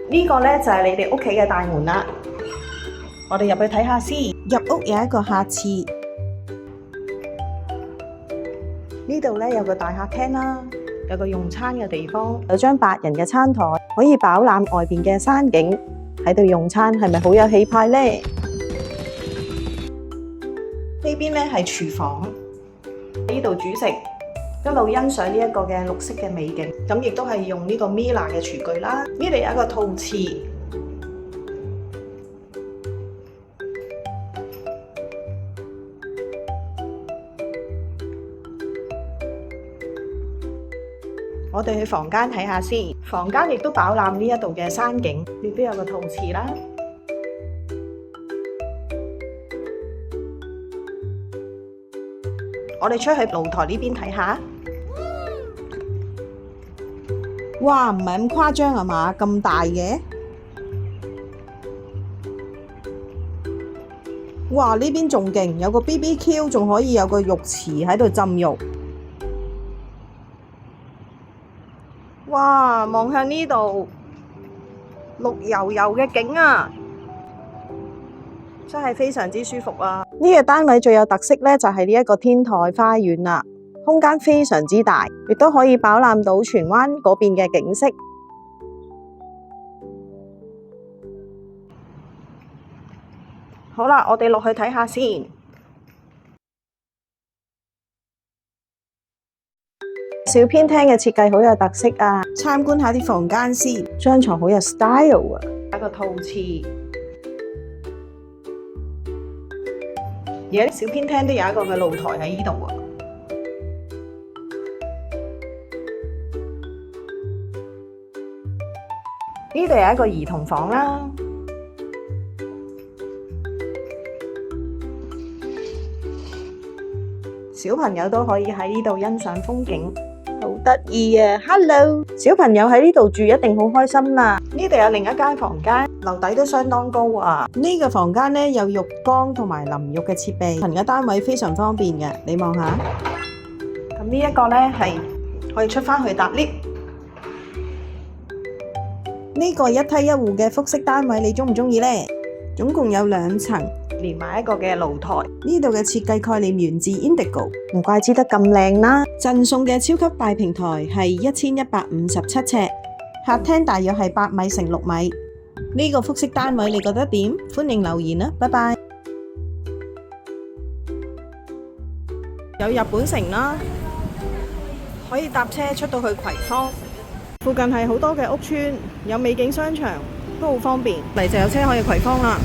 呢個呢，就係你哋屋企嘅大門啦，我哋入去睇下先。入屋有一個客廁，呢度呢，有個大客廳啦，有個用餐嘅地方，有張8人嘅餐台，可以飽覽外邊嘅山景。喺度用餐係咪好有氣派呢？呢邊呢係廚房，呢度煮食，一路欣賞呢一個嘅綠色嘅美景。咁亦都係用呢個 Miele 嘅廚具啦。呢度有一個套廁，我哋去房間睇下先。房間亦都飽覽呢一度嘅山景，亦都有個套廁啦。我哋出去露台呢邊睇下。哇，唔係咁誇張啊嘛，咁大嘅。哇，呢邊仲勁，有個 BBQ， 仲可以有個浴池喺度浸浴。哇，望向呢度綠油油嘅景啊，真係非常之舒服啊！呢個單位最有特色呢，就係呢一個天台花園啦，空間非常之大，亦都可以飽覽到荃灣嗰邊嘅景色。好啦，我哋落去睇下先。小偏廳嘅設計好有特色啊！參觀下啲房間先，張床好有 style 啊！一個套廁，而家小偏廳都有一個嘅露台喺呢度啊！呢度有一個兒童房啦，小朋友都可以喺呢度欣賞風景。好得意啊 ！Hello， 小朋友喺呢度住一定好開心啦。呢度有另一間房間，樓底都相當高啊。呢個房間呢，有浴缸同埋淋浴嘅設備，層嘅單位非常方便嘅。你望下，咁呢一個呢，係可以出返去搭 lift。呢個一梯一戶嘅複式單位，你鍾唔鍾意呢？總共有2層。連埋一個嘅露台，呢度嘅設計概念源自 Indigo， 唔怪之得咁靚啦。贈送嘅超級大平台係1157尺，客廳大約係8米乘6米。呢個複式單位你覺得點？歡迎留言啦，拜拜。有日本城啦，可以搭車出到去葵芳，附近係好多嘅屋邨，有美景商場，都好方便。嚟就有車可以葵芳啦。